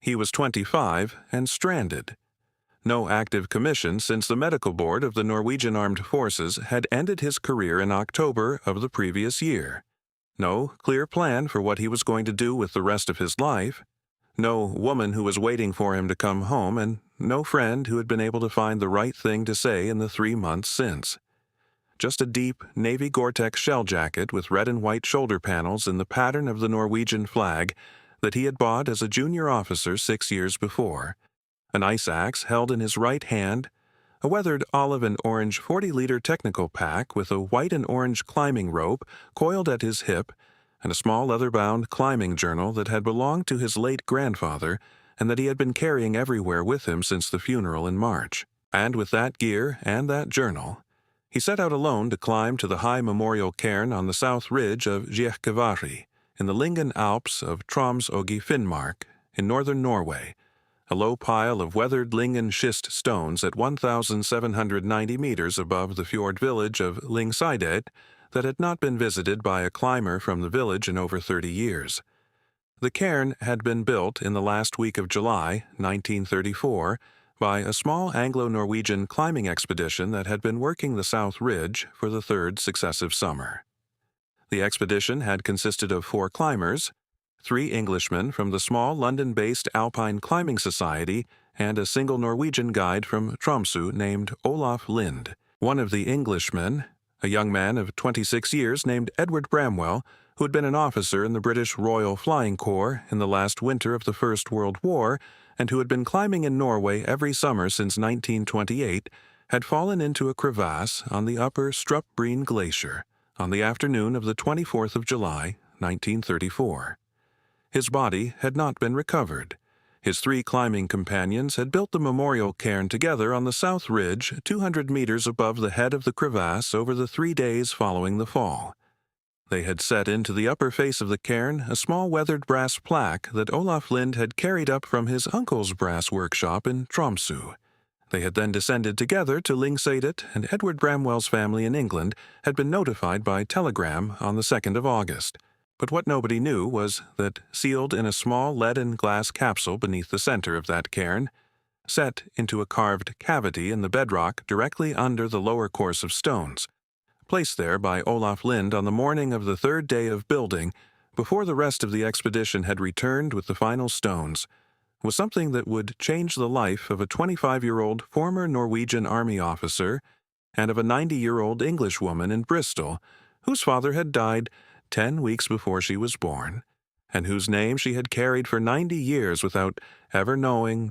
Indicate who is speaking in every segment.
Speaker 1: He was 25 and stranded. No active commission since the medical board of the Norwegian Armed Forces had ended his career in October of the previous year. No clear plan for what he was going to do with the rest of his life. No woman who was waiting for him to come home, and no friend who had been able to find the right thing to say in the 3 months since. Just a deep navy Gore-Tex shell jacket with red and white shoulder panels in the pattern of the Norwegian flag that he had bought as a junior officer 6 years before, an ice axe held in his right hand, a weathered olive and orange 40-liter technical pack with a white and orange climbing rope coiled at his hip, and a small leather-bound climbing journal that had belonged to his late grandfather and that he had been carrying everywhere with him since the funeral in March. And with that gear and that journal, he set out alone to climb to the high memorial cairn on the south ridge of Gjekkvaari, in the Lyngen Alps of Troms-og Finnmark, in northern Norway, a low pile of weathered Lyngen schist stones at 1,790 meters above the fjord village of Lyngseidet that had not been visited by a climber from the village in over 30 years. The cairn had been built in the last week of July, 1934, by a small Anglo-Norwegian climbing expedition that had been working the South Ridge for the third successive summer. The expedition had consisted of 4 climbers, 3 Englishmen from the small London-based Alpine Climbing Society, and a single Norwegian guide from Tromsø named Olaf Lind. One of the Englishmen, a young man of 26 years named Edward Bramwell, who had been an officer in the British Royal Flying Corps in the last winter of the First World War, and who had been climbing in Norway every summer since 1928, had fallen into a crevasse on the upper Strupbreen Glacier on the afternoon of the 24th of July, 1934. His body had not been recovered. His 3 climbing companions had built the memorial cairn together on the south ridge 200 meters above the head of the crevasse over the 3 days following the fall. They had set into the upper face of the cairn a small weathered brass plaque that Olaf Lind had carried up from his uncle's brass workshop in Tromsø. They had then descended together to Lyngseidet, and Edward Bramwell's family in England had been notified by telegram on the 2nd of August. But what nobody knew was that, sealed in a small lead and glass capsule beneath the center of that cairn, set into a carved cavity in the bedrock directly under the lower course of stones, placed there by Olaf Lind on the morning of the 3rd day of building, before the rest of the expedition had returned with the final stones, was something that would change the life of a 25-year-old former Norwegian Army officer and of a 90-year-old Englishwoman in Bristol, whose father had died 10 weeks before she was born, and whose name she had carried for 90 years without ever knowing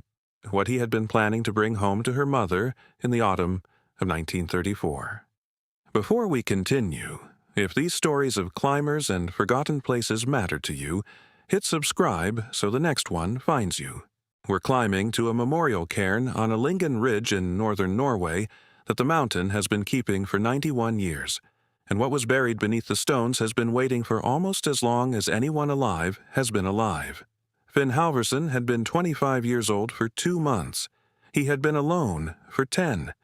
Speaker 1: what he had been planning to bring home to her mother in the autumn of 1934. Before we continue, if these stories of climbers and forgotten places matter to you, hit subscribe so the next one finds you. We're climbing to a memorial cairn on a Lyngen ridge in northern Norway that the mountain has been keeping for 91 years. And what was buried beneath the stones has been waiting for almost as long as anyone alive has been alive. Finn Halvorsen had been 25 years old for 2 months. He had been alone for 10.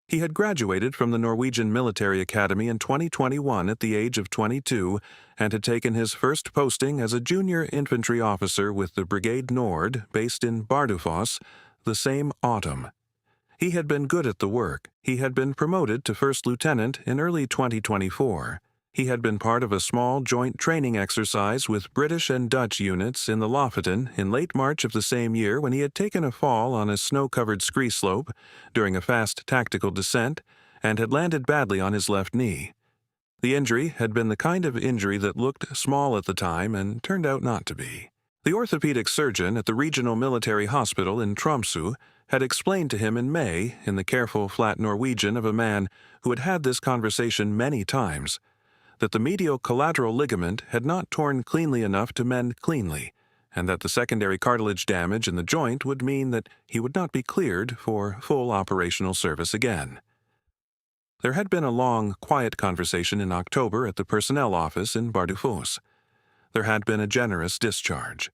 Speaker 1: He had graduated from the Norwegian Military Academy in 2021 at the age of 22 and had taken his first posting as a junior infantry officer with the Brigade Nord based in Bardufoss the same autumn. He had been good at the work. He had been promoted to first lieutenant in early 2024. He had been part of a small joint training exercise with British and Dutch units in the Lofoten in late March of the same year when he had taken a fall on a snow-covered scree slope during a fast tactical descent and had landed badly on his left knee. The injury had been the kind of injury that looked small at the time and turned out not to be. The orthopedic surgeon at the regional military hospital in Tromsø had explained to him in May, in the careful flat Norwegian of a man who had had this conversation many times, that the medial collateral ligament had not torn cleanly enough to mend cleanly, and that the secondary cartilage damage in the joint would mean that he would not be cleared for full operational service again. There had been a long, quiet conversation in October at the personnel office in Bardufoss. There had been a generous discharge.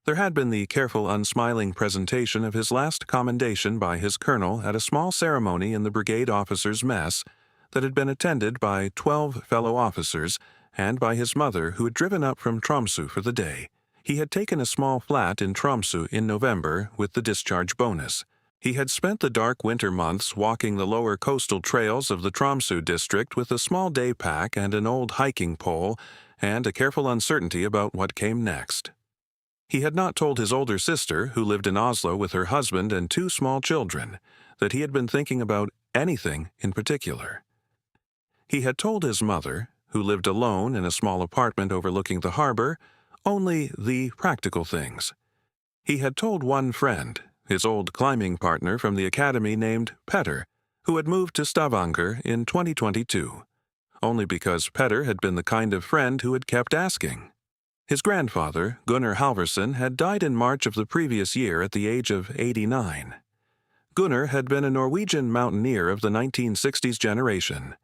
Speaker 1: There had been the careful, unsmiling presentation of his last commendation by his colonel at a small ceremony in the brigade officers' mess that had been attended by 12 fellow officers and by his mother who had driven up from Tromsø for the day. He had taken a small flat in Tromsø in November with the discharge bonus. He had spent the dark winter months walking the lower coastal trails of the Tromsø district with a small day pack and an old hiking pole, and a careful uncertainty about what came next. He had not told his older sister, who lived in Oslo with her husband and 2 small children, that he had been thinking about anything in particular. He had told his mother, who lived alone in a small apartment overlooking the harbor, only the practical things. He had told one friend, his old climbing partner from the academy named Petter, who had moved to Stavanger in 2022, only because Petter had been the kind of friend who had kept asking. His grandfather, Gunnar Halvorsen, had died in March of the previous year at the age of 89. Gunnar had been a Norwegian mountaineer of the 1960s generation.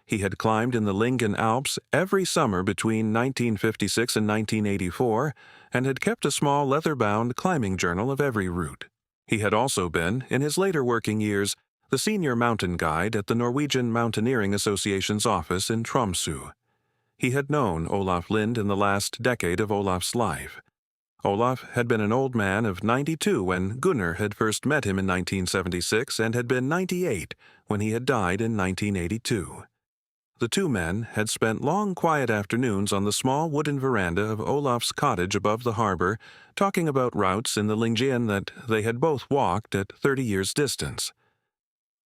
Speaker 1: He had climbed in the Lyngen Alps every summer between 1956 and 1984 and had kept a small leather-bound climbing journal of every route. He had also been, in his later working years, the senior mountain guide at the Norwegian Mountaineering Association's office in Tromsø. He had known Olaf Lind in the last decade of Olaf's life. Olaf had been an old man of 92 when Gunnar had first met him in 1976 and had been 98 when he had died in 1982. The 2 men had spent long, quiet afternoons on the small wooden veranda of Olaf's cottage above the harbor, talking about routes in the Lyngen that they had both walked at 30 years' distance.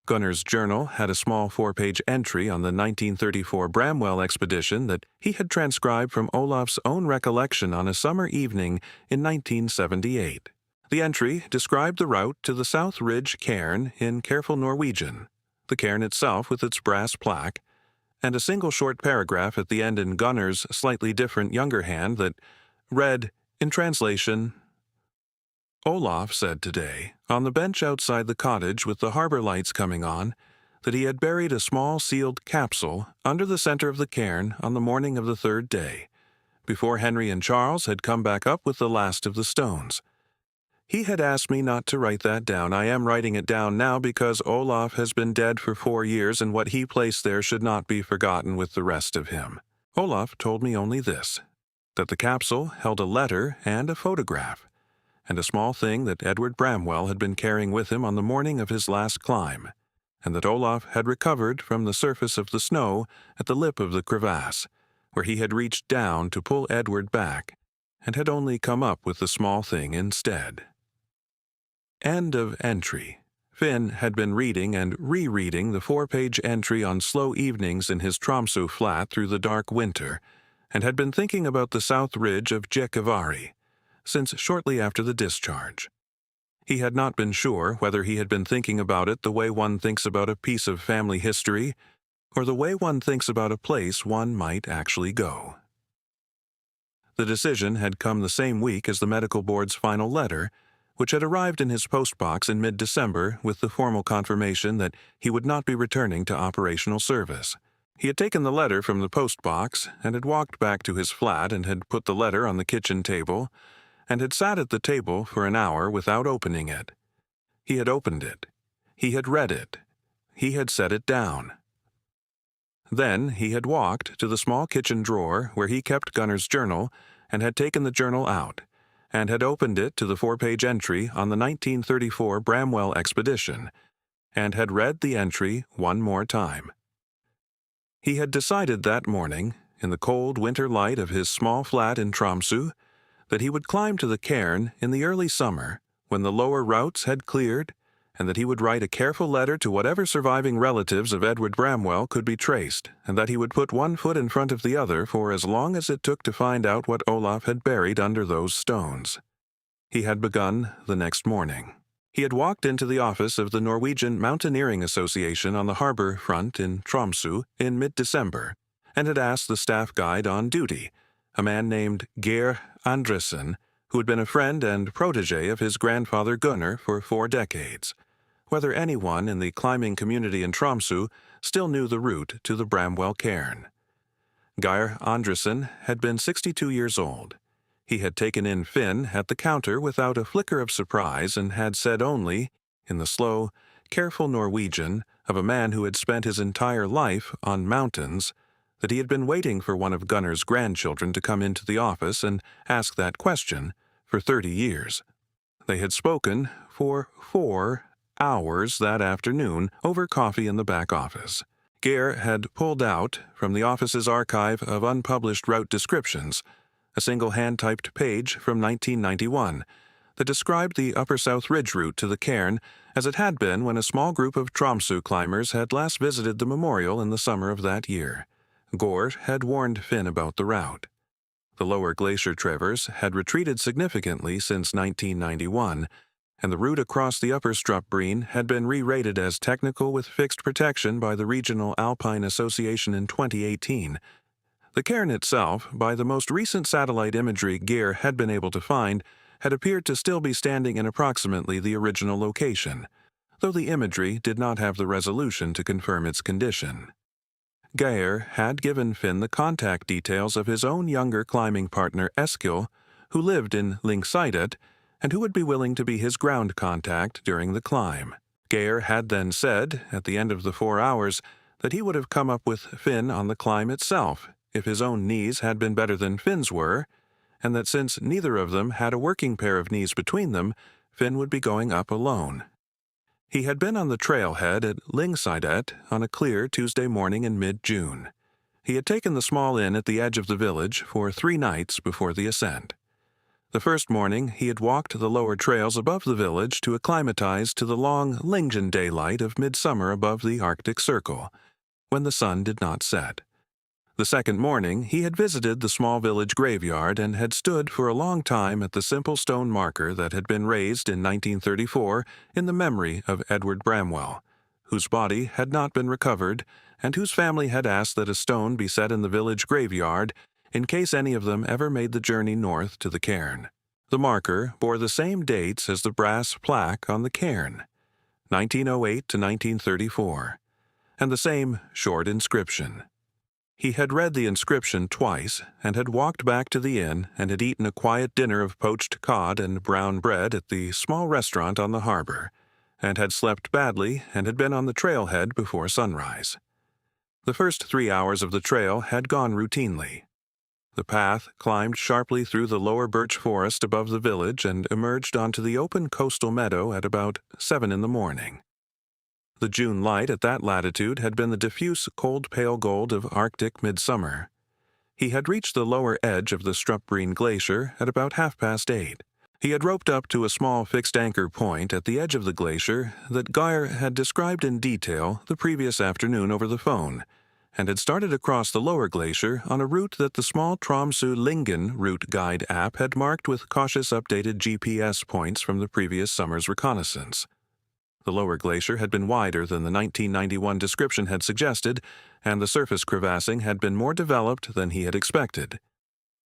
Speaker 1: Gunnar's journal had a small 4-page entry on the 1934 Bramwell expedition that he had transcribed from Olaf's own recollection on a summer evening in 1978. The entry described the route to the South Ridge Cairn in careful Norwegian, the cairn itself with its brass plaque, and a single short paragraph at the end in Gunnar's slightly different younger hand that read, in translation, Olaf said today, on the bench outside the cottage with the harbor lights coming on, that he had buried a small sealed capsule under the center of the cairn on the morning of the 3rd day, before Henry and Charles had come back up with the last of the stones. He had asked me not to write that down. I am writing it down now because Olaf has been dead for 4 years and what he placed there should not be forgotten with the rest of him. Olaf told me only this, that the capsule held a letter and a photograph, and a small thing that Edward Bramwell had been carrying with him on the morning of his last climb, and that Olaf had recovered from the surface of the snow at the lip of the crevasse, where he had reached down to pull Edward back, and had only come up with the small thing instead. End of entry. Finn had been reading and rereading the 4-page entry on slow evenings in his Tromsø flat through the dark winter, and had been thinking about the south ridge of Djekavari since shortly after the discharge. He had not been sure whether he had been thinking about it the way one thinks about a piece of family history, or the way one thinks about a place one might actually go. The decision had come the same week as the medical board's final letter, which had arrived in his postbox in mid-December with the formal confirmation that he would not be returning to operational service. He had taken the letter from the postbox and had walked back to his flat and had put the letter on the kitchen table, and had sat at the table for an hour without opening it. He had opened it. He had read it. He had set it down. Then he had walked to the small kitchen drawer where he kept Gunnar's journal and had taken the journal out, and had opened it to the 4-page entry on the 1934 Bramwell expedition, and had read the entry one more time. He had decided that morning, in the cold winter light of his small flat in Tromsø, that he would climb to the cairn in the early summer, when the lower routes had cleared, and that he would write a careful letter to whatever surviving relatives of Edward Bramwell could be traced, and that he would put one foot in front of the other for as long as it took to find out what Olaf had buried under those stones. He had begun the next morning. He had walked into the office of the Norwegian Mountaineering Association on the harbor front in Tromsø in mid-December, and had asked the staff guide on duty, a man named Geir Andresen, who had been a friend and protege of his grandfather Gunnar for 4 decades, whether anyone in the climbing community in Tromsø still knew the route to the Bramwell Cairn. Geir Andresen had been 62 years old. He had taken in Finn at the counter without a flicker of surprise and had said only, in the slow, careful Norwegian of a man who had spent his entire life on mountains, that he had been waiting for one of Gunner's grandchildren to come into the office and ask that question for 30 years. They had spoken for 4 hours that afternoon over coffee in the back office. Cairn had pulled out, from the office's archive of unpublished route descriptions, a single hand-typed page from 1991 that described the Upper South Ridge route to the Cairn as it had been when a small group of Tromsø climbers had last visited the memorial in the summer of that year. Gore had warned Finn about the route. The lower glacier traverse had retreated significantly since 1991, and the route across the Upper Strupbreen had been re-rated as technical with fixed protection by the Regional Alpine Association in 2018. The cairn itself, by the most recent satellite imagery Cairn had been able to find, had appeared to still be standing in approximately the original location, though the imagery did not have the resolution to confirm its condition. Cairn had given Finn the contact details of his own younger climbing partner Eskil, who lived in Lyngseidet, and who would be willing to be his ground contact during the climb. Cairn had then said, at the end of the 4 hours, that he would have come up with Finn on the climb itself if his own knees had been better than Finn's were, and that since neither of them had a working pair of knees between them, Finn would be going up alone. He had been on the trailhead at Lyngseidet on a clear Tuesday morning in mid-June. He had taken the small inn at the edge of the village for 3 nights before the ascent. The first morning, he had walked the lower trails above the village to acclimatize to the long Lyngen daylight of midsummer above the Arctic Circle, when the sun did not set. The second morning, he had visited the small village graveyard and had stood for a long time at the simple stone marker that had been raised in 1934 in the memory of Edward Bramwell, whose body had not been recovered and whose family had asked that a stone be set in the village graveyard in case any of them ever made the journey north to the cairn. The marker bore the same dates as the brass plaque on the cairn, 1908 to 1934, and the same short inscription. He had read the inscription twice and had walked back to the inn and had eaten a quiet dinner of poached cod and brown bread at the small restaurant on the harbor, and had slept badly and had been on the trailhead before sunrise. The first 3 hours of the trail had gone routinely. The path climbed sharply through the lower birch forest above the village and emerged onto the open coastal meadow at about 7 in the morning. The June light at that latitude had been the diffuse cold pale gold of Arctic midsummer. He had reached the lower edge of the Strupbreen Glacier at about 8:30. He had roped up to a small fixed anchor point at the edge of the glacier that Cairn had described in detail the previous afternoon over the phone, and had started across the lower glacier on a route that the small Tromsø-Lyngen route guide app had marked with cautious updated GPS points from the previous summer's reconnaissance. The lower glacier had been wider than the 1991 description had suggested, and the surface crevassing had been more developed than he had expected.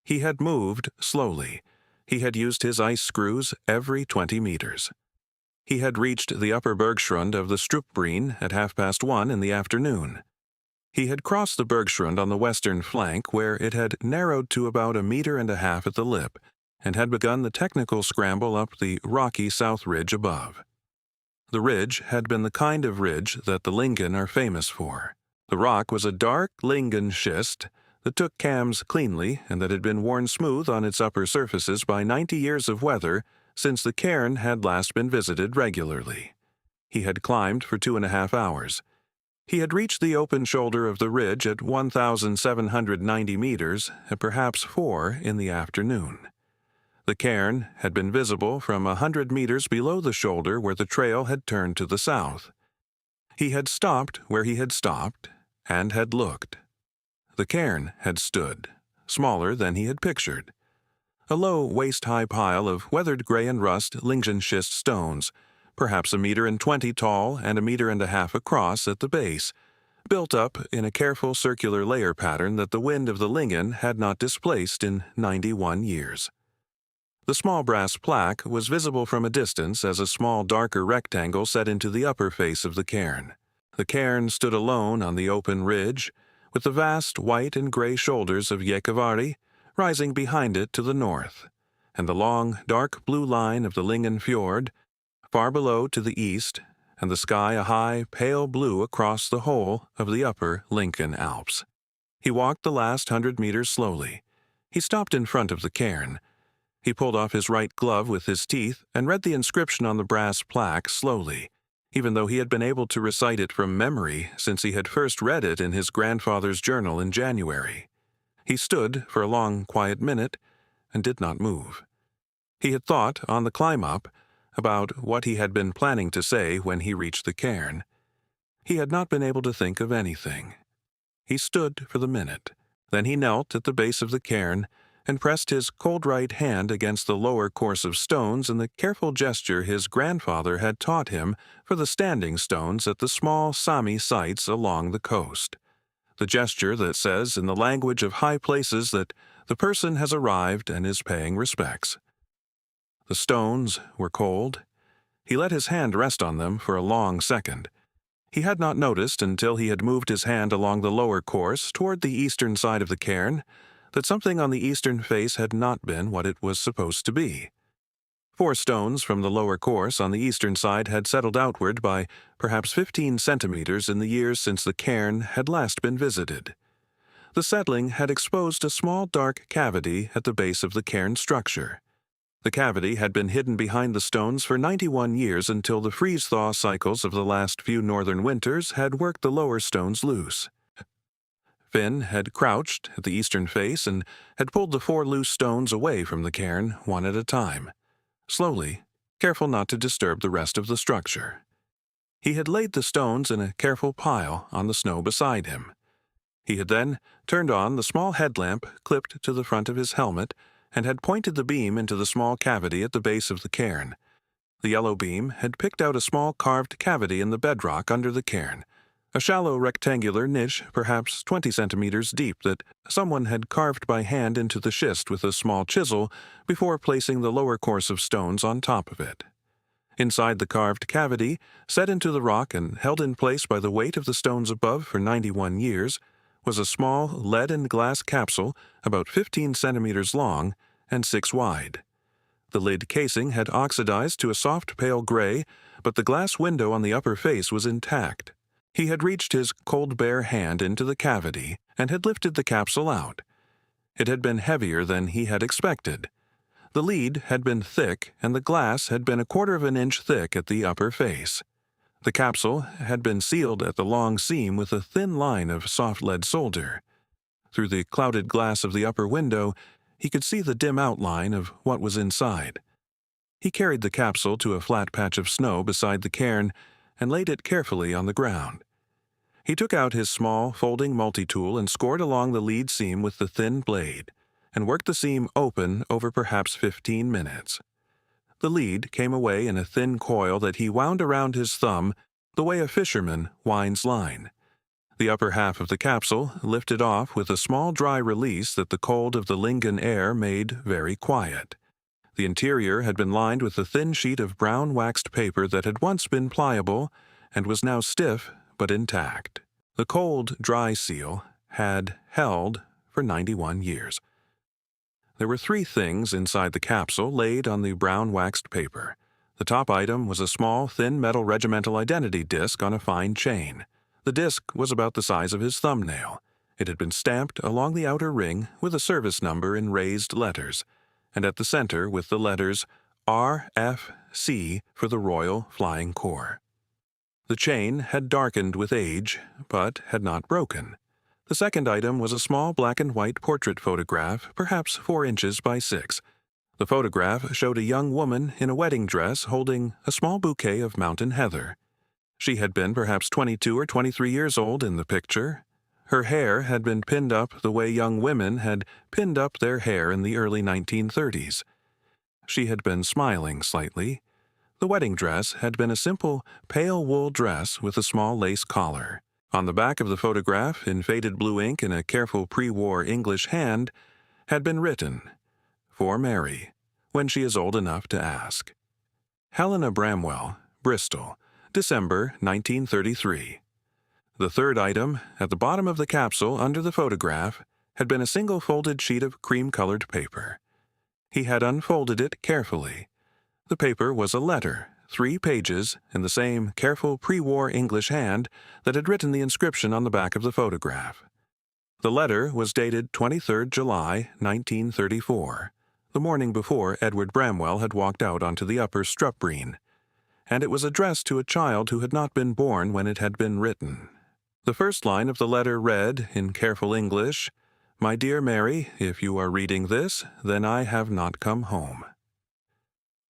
Speaker 1: He had moved slowly. He had used his ice screws every 20 meters. He had reached the upper bergschrund of the Strupbreen at 1:30 in the afternoon. He had crossed the bergschrund on the western flank, where it had narrowed to about 1.5 meters at the lip, and had begun the technical scramble up the rocky south ridge above. The ridge had been the kind of ridge that the Lyngen are famous for. The rock was a dark Lyngen schist that took cams cleanly and that had been worn smooth on its upper surfaces by 90 years of weather since the cairn had last been visited regularly. He had climbed for 2.5 hours. He had reached the open shoulder of the ridge at 1,790 meters at perhaps 4 in the afternoon. The cairn had been visible from 100 meters below the shoulder where the trail had turned to the south. He had stopped where he had stopped and had looked. The cairn had stood, smaller than he had pictured. A low waist-high pile of weathered gray and rust Lyngen schist stones, perhaps 1.20 meters tall and 1.5 meters across at the base, built up in a careful circular layer pattern that the wind of the Lyngen had not displaced in 91 years. The small brass plaque was visible from a distance as a small darker rectangle set into the upper face of the cairn. The cairn stood alone on the open ridge, with the vast white and gray shoulders of Jekavari rising behind it to the north, and the long, dark blue line of the Lyngen Fjord, far below to the east, and the sky a high, pale blue across the whole of the upper Lyngen Alps. He walked the last 100 meters slowly. He stopped in front of the cairn. He pulled off his right glove with his teeth and read the inscription on the brass plaque slowly, even though he had been able to recite it from memory since he had first read it in his grandfather's journal in January. He stood for a long, quiet minute and did not move. He had thought, on the climb up, about what he had been planning to say when he reached the cairn. He had not been able to think of anything. He stood for the minute. Then he knelt at the base of the cairn and pressed his cold right hand against the lower course of stones in the careful gesture his grandfather had taught him for the standing stones at the small Sami sites along the coast. The gesture that says in the language of high places that the person has arrived and is paying respects. The stones were cold. He let his hand rest on them for a long second. He had not noticed until he had moved his hand along the lower course toward the eastern side of the cairn that something on the eastern face had not been what it was supposed to be. 4 stones from the lower course on the eastern side had settled outward by perhaps 15 centimeters in the years since the cairn had last been visited. The settling had exposed a small dark cavity at the base of the cairn structure. The cavity had been hidden behind the stones for 91 years until the freeze-thaw cycles of the last few northern winters had worked the lower stones loose. Finn had crouched at the eastern face and had pulled the 4 loose stones away from the cairn one at a time, slowly, careful not to disturb the rest of the structure. He had laid the stones in a careful pile on the snow beside him. He had then turned on the small headlamp clipped to the front of his helmet and had pointed the beam into the small cavity at the base of the cairn. The yellow beam had picked out a small carved cavity in the bedrock under the cairn, a shallow rectangular niche perhaps 20 centimeters deep that someone had carved by hand into the schist with a small chisel before placing the lower course of stones on top of it. Inside the carved cavity, set into the rock and held in place by the weight of the stones above for 91 years, was a small lead and glass capsule about 15 centimeters long and 6 wide. The lid casing had oxidized to a soft pale gray, but the glass window on the upper face was intact. He had reached his cold bare hand into the cavity and had lifted the capsule out. It had been heavier than he had expected. The lead had been thick and the glass had been 1/4 of an inch thick at the upper face. The capsule had been sealed at the long seam with a thin line of soft lead solder. Through the clouded glass of the upper window, he could see the dim outline of what was inside. He carried the capsule to a flat patch of snow beside the cairn and laid it carefully on the ground. He took out his small folding multi-tool and scored along the lead seam with the thin blade, and worked the seam open over perhaps 15 minutes. The lead came away in a thin coil that he wound around his thumb the way a fisherman winds line. The upper half of the capsule lifted off with a small dry release that the cold of the Lingen air made very quiet. The interior had been lined with a thin sheet of brown waxed paper that had once been pliable and was now stiff but intact. The cold, dry seal had held for 91 years. There were 3 things inside the capsule laid on the brown waxed paper. The top item was a small, thin metal regimental identity disc on a fine chain. The disc was about the size of his thumbnail. It had been stamped along the outer ring with a service number in raised letters, and at the center with the letters RFC for the Royal Flying Corps. The chain had darkened with age, but had not broken. The second item was a small black and white portrait photograph, perhaps 4 inches by 6. The photograph showed a young woman in a wedding dress holding a small bouquet of mountain heather. She had been perhaps 22 or 23 years old in the picture. Her hair had been pinned up the way young women had pinned up their hair in the early 1930s. She had been smiling slightly. The wedding dress had been a simple, pale wool dress with a small lace collar. On the back of the photograph, in faded blue ink in a careful pre-war English hand, had been written, "For Mary, when she is old enough to ask." Helena Bramwell, Bristol, December 1933. The third item, at the bottom of the capsule under the photograph, had been a single folded sheet of cream-colored paper. He had unfolded it carefully. The paper was a letter, 3 pages, in the same careful pre-war English hand that had written the inscription on the back of the photograph. The letter was dated 23 July, 1934, the morning before Edward Bramwell had walked out onto the upper Strupbreen, and it was addressed to a child who had not been born when it had been written. The first line of the letter read, in careful English, "My dear Mary, if you are reading this, then I have not come home."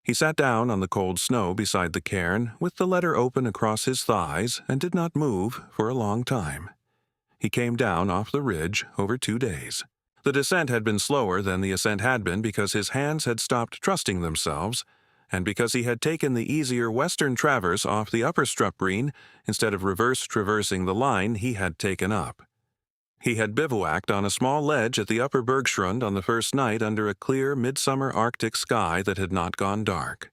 Speaker 1: He sat down on the cold snow beside the cairn, with the letter open across his thighs, and did not move for a long time. He came down off the ridge over 2 days. The descent had been slower than the ascent had been because his hands had stopped trusting themselves, and because he had taken the easier western traverse off the upper Strupbreen instead of reverse traversing the line he had taken up. He had bivouacked on a small ledge at the upper Bergschrund on the first night under a clear midsummer Arctic sky that had not gone dark.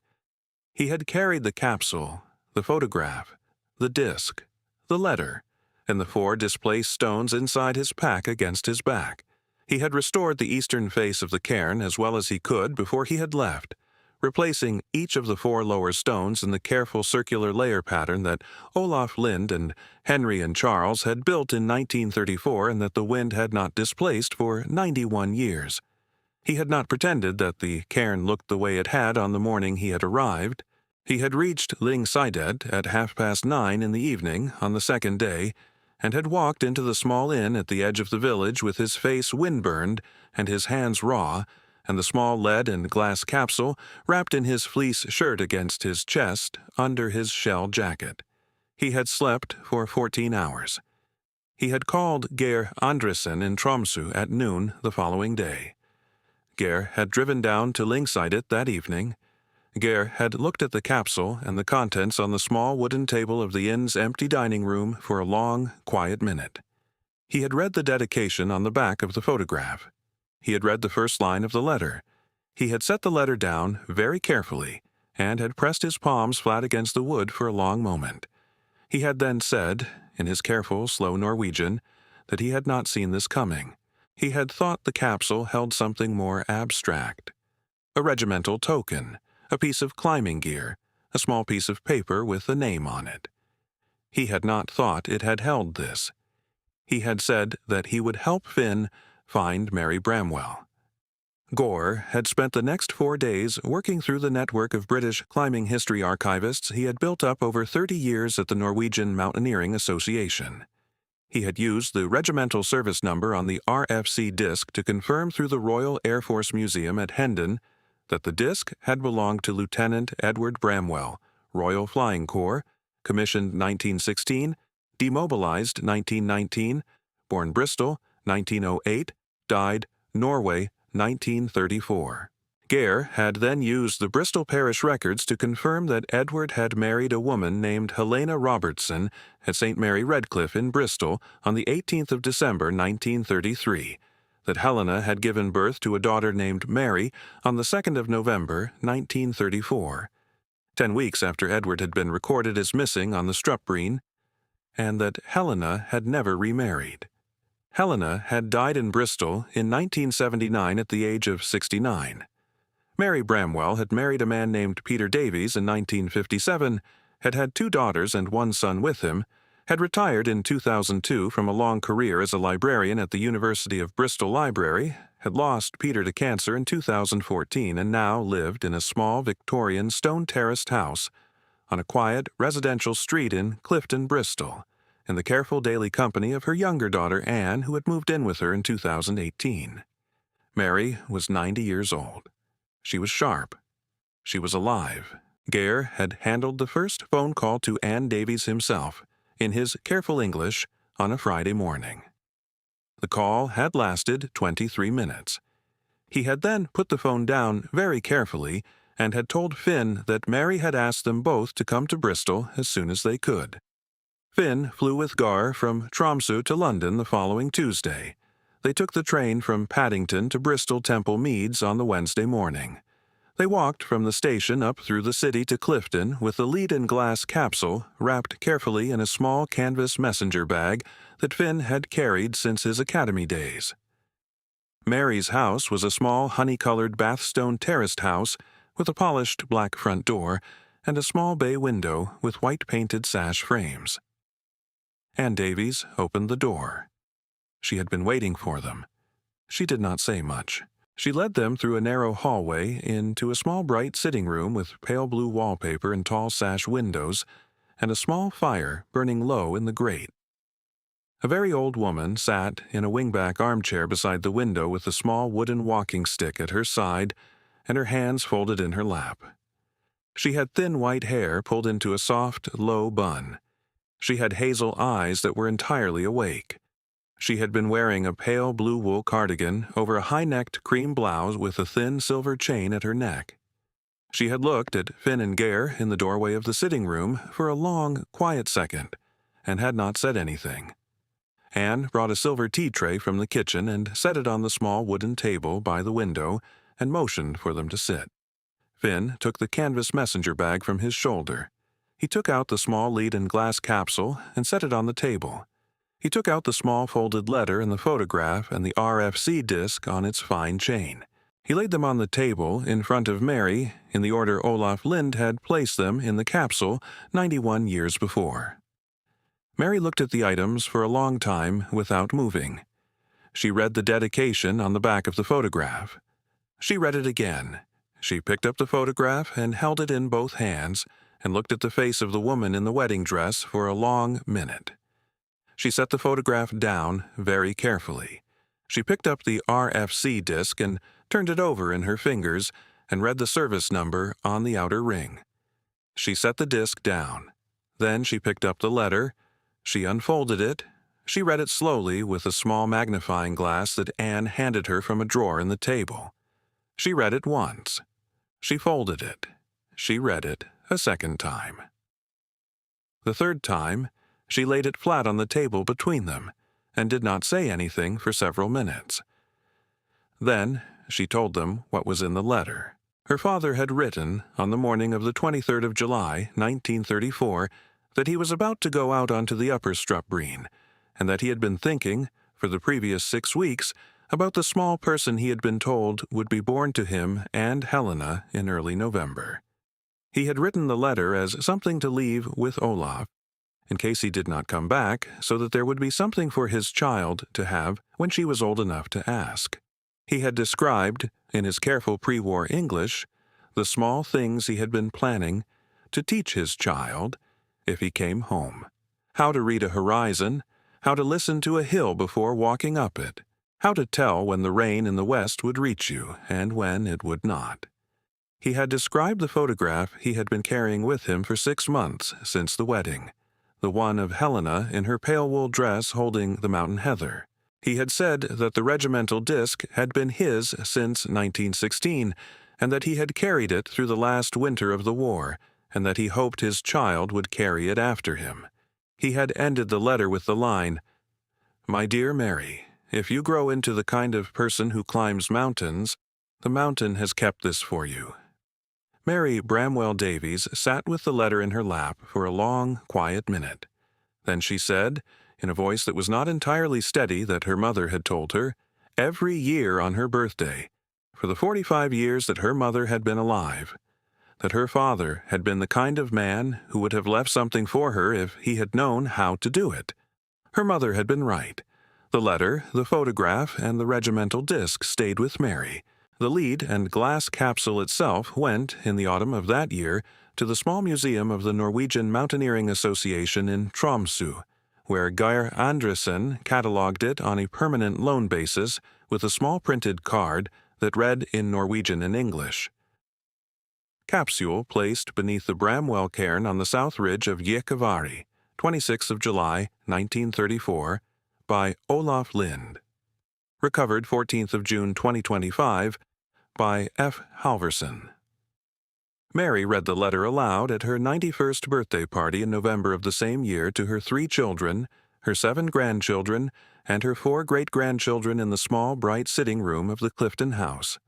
Speaker 1: He had carried the capsule, the photograph, the disc, the letter, and the 4 displaced stones inside his pack against his back. He had restored the eastern face of the cairn as well as he could before he had left, replacing each of the 4 lower stones in the careful circular layer pattern that Olaf Lind and Henry and Charles had built in 1934 and that the wind had not displaced for 91 years. He had not pretended that the cairn looked the way it had on the morning he had arrived. He had reached Lyngseidet at 9:30 in the evening on the second day, and had walked into the small inn at the edge of the village with his face windburned and his hands raw, and the small lead and glass capsule wrapped in his fleece shirt against his chest under his shell jacket. He had slept for 14 hours. He had called Geir Andresen in Tromsø at noon the following day. Geir had driven down to Lyngseidet that evening. Geir had looked at the capsule and the contents on the small wooden table of the inn's empty dining room for a long, quiet minute. He had read the dedication on the back of the photograph. He had read the first line of the letter. He had set the letter down very carefully and had pressed his palms flat against the wood for a long moment. He had then said, in his careful, slow Norwegian, that he had not seen this coming. He had thought the capsule held something more abstract. A regimental token, a piece of climbing gear, a small piece of paper with a name on it. He had not thought it had held this. He had said that he would help Finn find Mary Bramwell. Gore had spent the next 4 days working through the network of British climbing history archivists he had built up over 30 years at the Norwegian Mountaineering Association. He had used the regimental service number on the RFC disc to confirm through the Royal Air Force Museum at Hendon that the disc had belonged to Lieutenant Edward Bramwell, Royal Flying Corps, commissioned 1916, demobilized 1919, born Bristol, 1908, died Norway, 1934. Geir had then used the Bristol Parish records to confirm that Edward had married a woman named Helena Robertson at St. Mary Redcliffe in Bristol on the 18th of December, 1933, that Helena had given birth to a daughter named Mary on the 2nd of November, 1934, 10 weeks after Edward had been recorded as missing on the Strupbreen, and that Helena had never remarried. Helena had died in Bristol in 1979 at the age of 69. Mary Bramwell had married a man named Peter Davies in 1957, had had 2 daughters and 1 son with him, had retired in 2002 from a long career as a librarian at the University of Bristol Library, had lost Peter to cancer in 2014, and now lived in a small Victorian stone-terraced house on a quiet residential street in Clifton, Bristol, in the careful daily company of her younger daughter Anne, who had moved in with her in 2018. Mary was 90 years old. She was sharp. She was alive. Geir had handled the first phone call to Anne Davies himself, in his careful English, on a Friday morning. The call had lasted 23 minutes. He had then put the phone down very carefully and had told Finn that Mary had asked them both to come to Bristol as soon as they could. Finn flew with Gar from Tromsø to London the following Tuesday. They took the train from Paddington to Bristol Temple Meads on the Wednesday morning. They walked from the station up through the city to Clifton with the lead-and-glass capsule wrapped carefully in a small canvas messenger bag that Finn had carried since his academy days. Mary's house was a small honey-colored bathstone terraced house with a polished black front door and a small bay window with white painted sash frames. Anne Davies opened the door. She had been waiting for them. She did not say much. She led them through a narrow hallway into a small bright sitting room with pale blue wallpaper and tall sash windows, and a small fire burning low in the grate. A very old woman sat in a wingback armchair beside the window with a small wooden walking stick at her side and her hands folded in her lap. She had thin white hair pulled into a soft, low bun. She had hazel eyes that were entirely awake. She had been wearing a pale blue wool cardigan over a high-necked cream blouse with a thin silver chain at her neck. She had looked at Finn and Gare in the doorway of the sitting room for a long, quiet second, and had not said anything. Anne brought a silver tea tray from the kitchen and set it on the small wooden table by the window and motioned for them to sit. Finn took the canvas messenger bag from his shoulder. He took out the small lead and glass capsule and set it on the table. He took out the small folded letter and the photograph and the RFC disc on its fine chain. He laid them on the table in front of Mary in the order Olaf Lind had placed them in the capsule 91 years before. Mary looked at the items for a long time without moving. She read the dedication on the back of the photograph. She read it again. She picked up the photograph and held it in both hands and looked at the face of the woman in the wedding dress for a long minute. She set the photograph down very carefully. She picked up the RFC disc and turned it over in her fingers and read the service number on the outer ring. She set the disc down. Then she picked up the letter. She unfolded it. She read it slowly with a small magnifying glass that Anne handed her from a drawer in the table. She read it once. She folded it. She read it a second time. The third time, she laid it flat on the table between them and did not say anything for several minutes. Then she told them what was in the letter. Her father had written, on the morning of the 23rd of July, 1934, that he was about to go out onto the upper Strupbreen, and that he had been thinking, for the previous 6 weeks, about the small person he had been told would be born to him and Helena in early November. He had written the letter as something to leave with Olaf, in case he did not come back, so that there would be something for his child to have when she was old enough to ask. He had described, in his careful pre-war English, the small things he had been planning to teach his child if he came home. How to read a horizon, how to listen to a hill before walking up it, how to tell when the rain in the west would reach you and when it would not. He had described the photograph he had been carrying with him for 6 months since the wedding, the one of Helena in her pale wool dress holding the mountain heather. He had said that the regimental disc had been his since 1916, and that he had carried it through the last winter of the war, and that he hoped his child would carry it after him. He had ended the letter with the line, "My dear Mary, if you grow into the kind of person who climbs mountains, the mountain has kept this for you." Mary Bramwell Davies sat with the letter in her lap for a long, quiet minute. Then she said, in a voice that was not entirely steady that her mother had told her, every year on her birthday, for the 45 years that her mother had been alive, that her father had been the kind of man who would have left something for her if he had known how to do it. Her mother had been right. The letter, the photograph, and the regimental disc stayed with Mary. The lead and glass capsule itself went, in the autumn of that year, to the small museum of the Norwegian Mountaineering Association in Tromsø, where Geir Andresen catalogued it on a permanent loan basis with a small printed card that read in Norwegian and English. Capsule placed beneath the Bramwell Cairn on the south ridge of Gjekevari, 26th of July, 1934, by Olaf Lind. Recovered 14th of June 2025, by F. Halverson. Mary read the letter aloud at her 91st birthday party in November of the same year to her 3 children, her 7 grandchildren, and her 4 great-grandchildren in the small, bright sitting room of the Clifton House.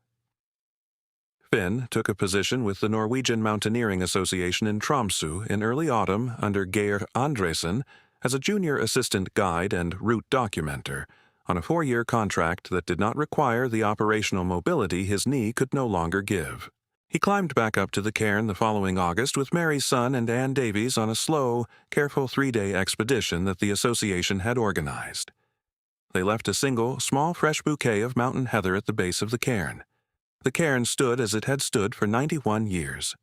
Speaker 1: Finn took a position with the Norwegian Mountaineering Association in Tromsø in early autumn under Geir Andresen as a junior assistant guide and route documenter, on a 4-year contract that did not require the operational mobility his knee could no longer give. He climbed back up to the cairn the following August with Mary's son and Anne Davies on a slow, careful 3-day expedition that the association had organized. They left a single, small, fresh bouquet of mountain heather at the base of the cairn. The cairn stood as it had stood for 91 years.